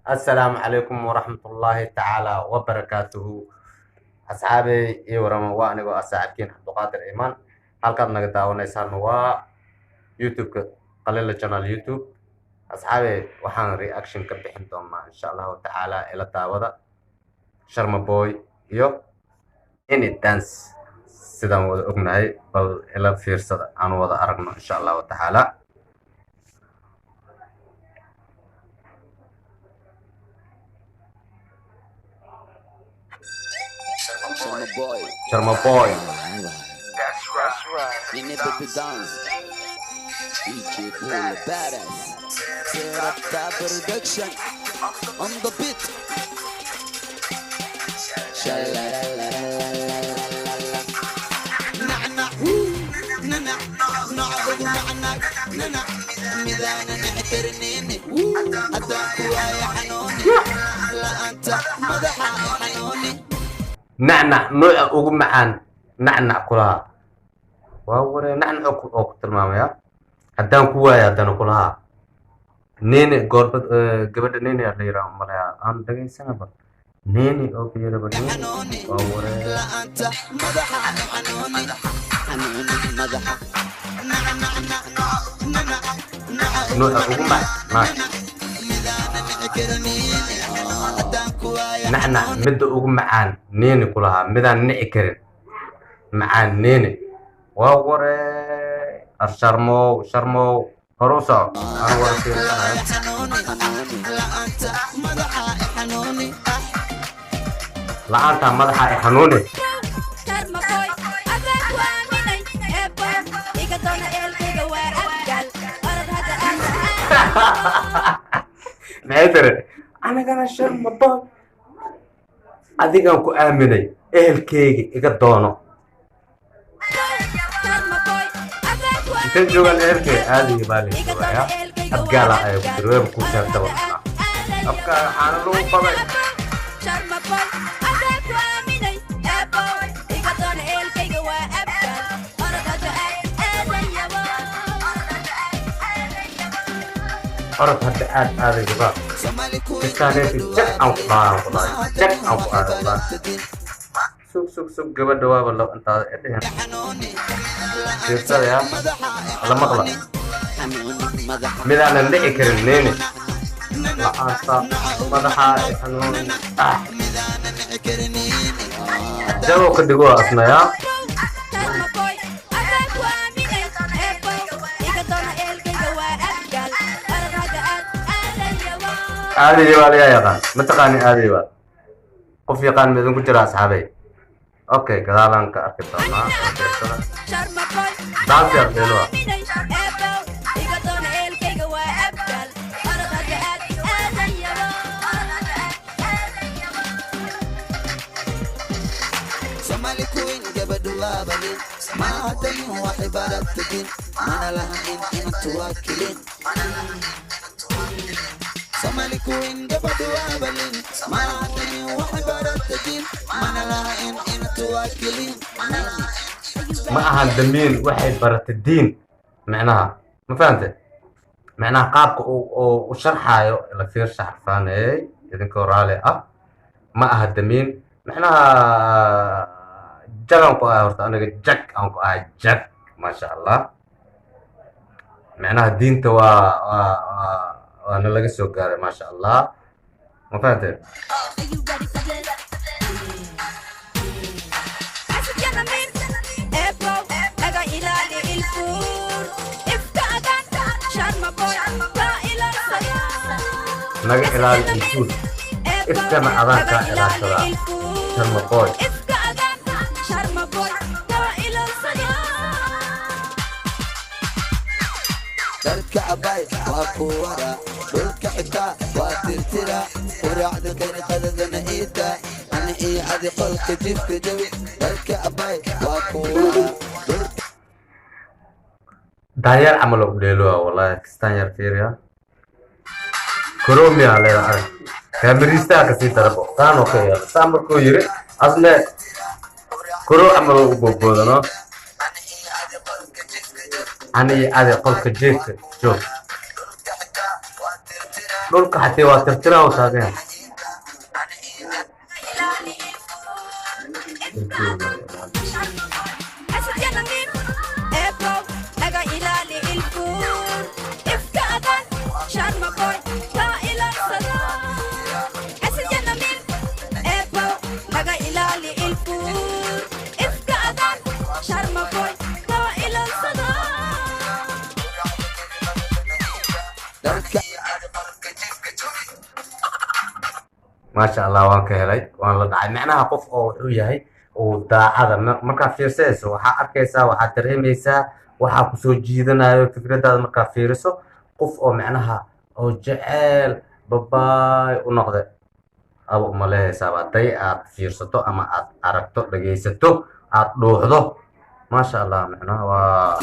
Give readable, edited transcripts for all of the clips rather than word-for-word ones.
السلام عليكم ورحمة الله تعالى وبركاته أصحابي ورما وأنا وأصحابين عبد القادر إيمان هل كان نقدر ونسان يوتيوب قليل channel يوتيوب أصحابي وحان رياكشن كبحين دوما إن شاء الله تعالى إلى تاودا شرما بوي يو إني دانس سيدان ودا أغنهي بل إلى فيرسة عن ودا أرقنا إن شاء الله تعالى Sharma poi. That's right. Niini baby dance. DJ Bull badass. Set up that production on the beat. Shalalalalalalalala. Na'na, na'na, na'na, na'na. Midana na'tir Niini. Adanku ay xanuuni. La anta madaxa ay xanuuni. نعنع نوع ugu macaan nacnac kulaha waa waree nacnac oo ku tilmaamaya hadaan ku waayo hadana kulaha Niini goorbad gabadha Niini la yiraahdo malaya aan dhageysanaba Niini oo fiiraba Niini waa waree la anta madaxa xanuuni madaxa nooca ugu macaan nacnac midda ugu macaan Niini kulaha midaan nici karin macaan Niini waa waree sharmo horuso aan wada fiirsanayo la'aanta madaxa ay xanuuni maxay tiri anigana sharma poi adigaan ku aaminay ehelkeyga iga doono inta joogaan ehelkeyga aadiga baa la joogayaa abgaala ay ku tiri weeba ku sheegtaba abka waxaana lagu qabay orod hadda aad aadayba kistaaneti jag aan ku dhaaan jag aan ku aadaan sug gabadha waaba lab intaada edhayan fiirsadaya la maqla midaanan dhici karin Niini la'aanta madaxa ay xanuuni jagoo ka dhigo asnayaa aadi waa laga yaqaan mataqaani aadi waa qof yaqaan midin ku jira asxaabay okay gadaalan ka arki doonaa daanti arkeelwa Somali queen gabadhu waa balin ma hadani waa cibaadad tagin mana lahayn intu waakilin Somali queen gabadhu waa balin ma hadani waa cibaadad tagin mana lahayn intu waakilin ma ahan damiin waxay baratay diin macnaha ma fahamtay macnaha qaabka uu sharxayo la fiirsha xarfaanay idinkoo raali ah ma aha damiin macnaha jagan ku ah horta aniga jag aan ku ah jag masha Allah macnaha diinta waa laga soo gaaray masha Allah ma fahamtay naga ilaali ilfuud iskana adaan kaa ilaashada Sharma poi dadka abay waa kuwara dhulka xitaa waa tirtira quraacda kani qadadana iita ani iyo adi qolka jifka jawi dadka abay waa kuwara daayar camal oo dheelo wallahi kistaan yar fiiriya كروميا على كاميريستا كسي تربو كانو كيا سامر كو يري أصله كرو عملوا بودنا أنا هذا قل كجيك شوف دول حتى وترترا وتاجين Sharma poi, ما شاء الله وان كهلي وان لا دعay macnaha qof oo wuxuu yahay oo daacada marka fiirsanayso waxa arkaysaa waxa dareemaysaa waxa ku soo jiidanayo fikradaada marka fiiriso qof oo macnaha oo jecel babaay u noqday aba uma leeysaa baday aad fiirsato ama aad aragto dhageysato aad dhuuxdo ما شاء الله macnaha waa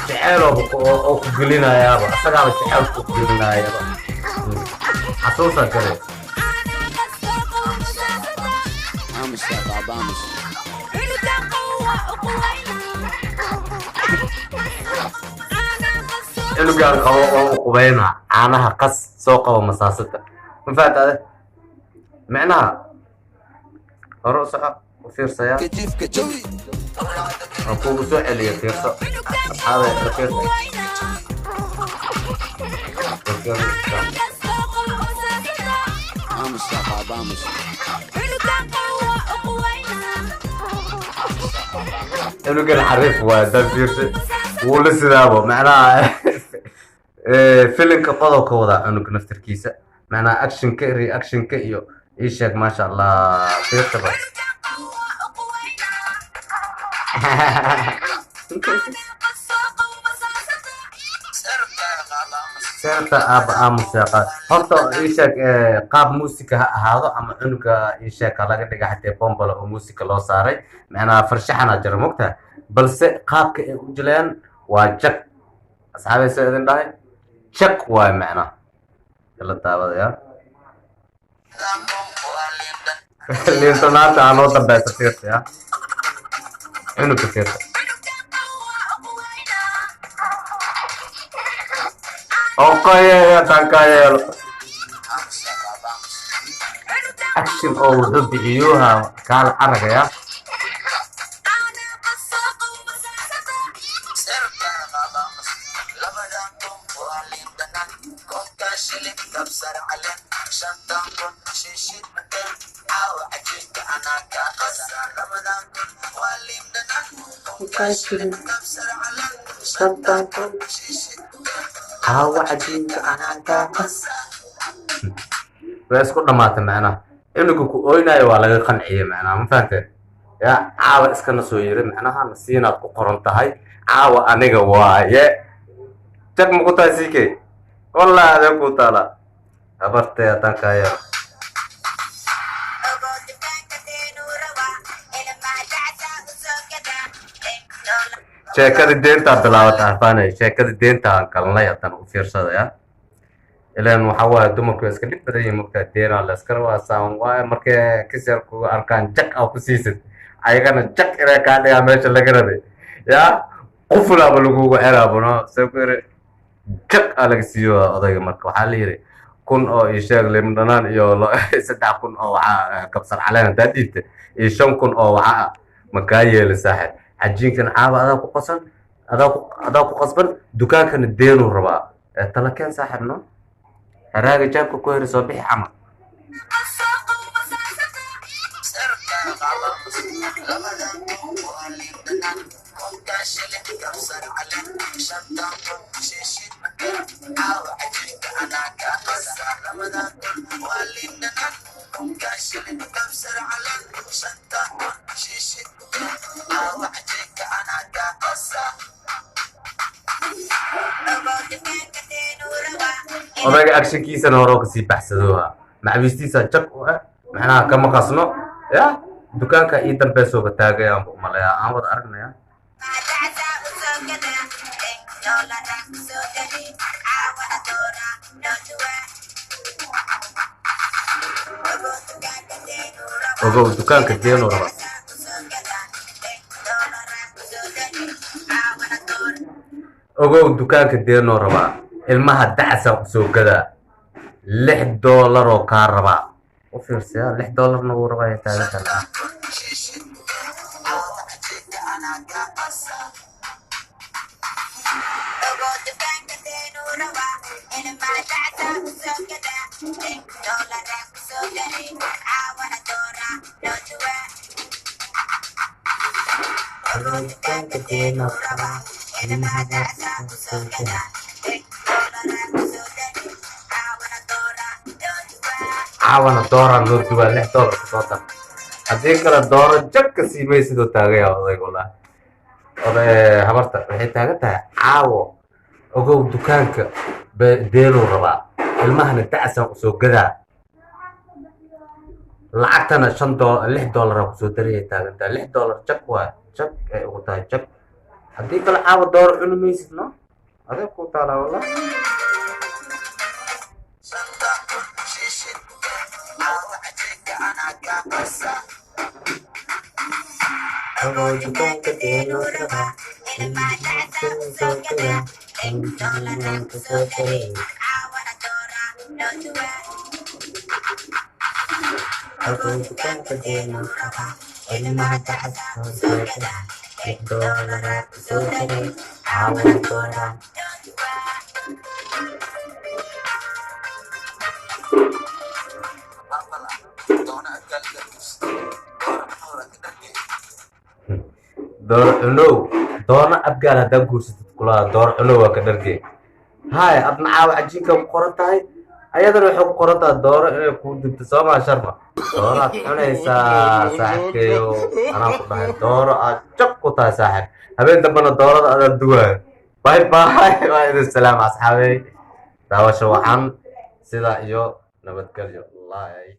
jecel oo ku gelinayaaba asaga jecel ku gelinayaaba xasuusa kale إنه قال قوينا عنها قص سوق ومساسته من فات هذا معناها رؤسها وفير سيارة أقول سؤال يا فير هذا الفير إنه قال حرف وده فير ولسه معناها فيلم كقضاء وكوضع إنه كنفتر كيسة معناها أكشن كري أكشن كيو إيشك ما شاء الله فير تبع سيرتا أب موسيقى هرتو إيشك قاب موسيقى هذا أما إنك إيشك على قد حتى بومبلا وموسيقى لو صاري معناها فرشحنا جرمكتها بس قابك وجلان وجك أصحابي سيدنا ده شك واي معنا يلا تابع يا اللي انت ناس عنو تبع سيرت يا إنه كثير أوكي يا تانكايل أكشن أو ضد إيوها قال حركة يا بس كل ما تمعنا إنه كوينا يوالله قنعية معنا ما فهمت يا عاو إسكان سويرة معناها نسينا قرنت هاي عاو أنا جوايا تك مقطع سيكي والله هذا قطع لا أبرت يا تانكايا شركة الدين تبلاوت عرفانة شركة الدين تانكلنا يا تان وفير صدا يا إلى محاولة دمك يسكلي بدي مكتئ دين على سكر واسام ومركي كسر كو أركان جك أو كسيسد أيكان جك إلى كان يا مش لكرده يا قفلا بلوكو إرابنا سكر جك على كسيو هذا مركو حالي كون أو يشغل لمدنان يلا سدع كون أو كبصر علينا تديت يشون كون أو مكاية لساحل عجين كان عابا هذا قصن هذا قصبا دكان كان الدين والربا تلا كان ساحرنا راجع جابك كوير صبيح عمى odaga actionkiisana hore oo kasii baxsadooha macbiistiisa jag u ah macnaha kama qasno ya dukaanka ii dambe soo taagay aan u maleeyaa aan wada aragnaya ogo dukaanka deeno raba ogo dukaanka deeno raba ilmaha dacsa soo gada $6 oo kaa rabaa u fiirsiya $6 na wuu rabaa taageerada caawana dooran loo duwaa $6 kusoo dar haddii kale dooro jag ka siimay sidoo taagaya odayg walaa oday habarta waxay taagan tahay caawo ogow dukaanka deeluu rabaa ilmahana dacsan usoo gadaa lacagtana $6 kusoo dariyay taagan tahay $6 jag waa jag ay ugu tahay jag haddii kale caawa dooro cuni maysid no adeeg ku taalaa walaa doona abgaal haddaan guursatid kulaa door cunow waa ka dhargey hay adna caawa cajiinka ku qoran tahay ayadana waxay ku qoran tahay dooro inay kuu dibto soomaa sharma dooraad cunaysaa saaxiibkeeyo anaa ku dhahay dooro aad jab ku tahay saaxiib habeen dambana doorada adaa duwaayo bye bye waa idin salaam asxaabey daawasho waxaan sidaa iyo nabadgelyo wallahi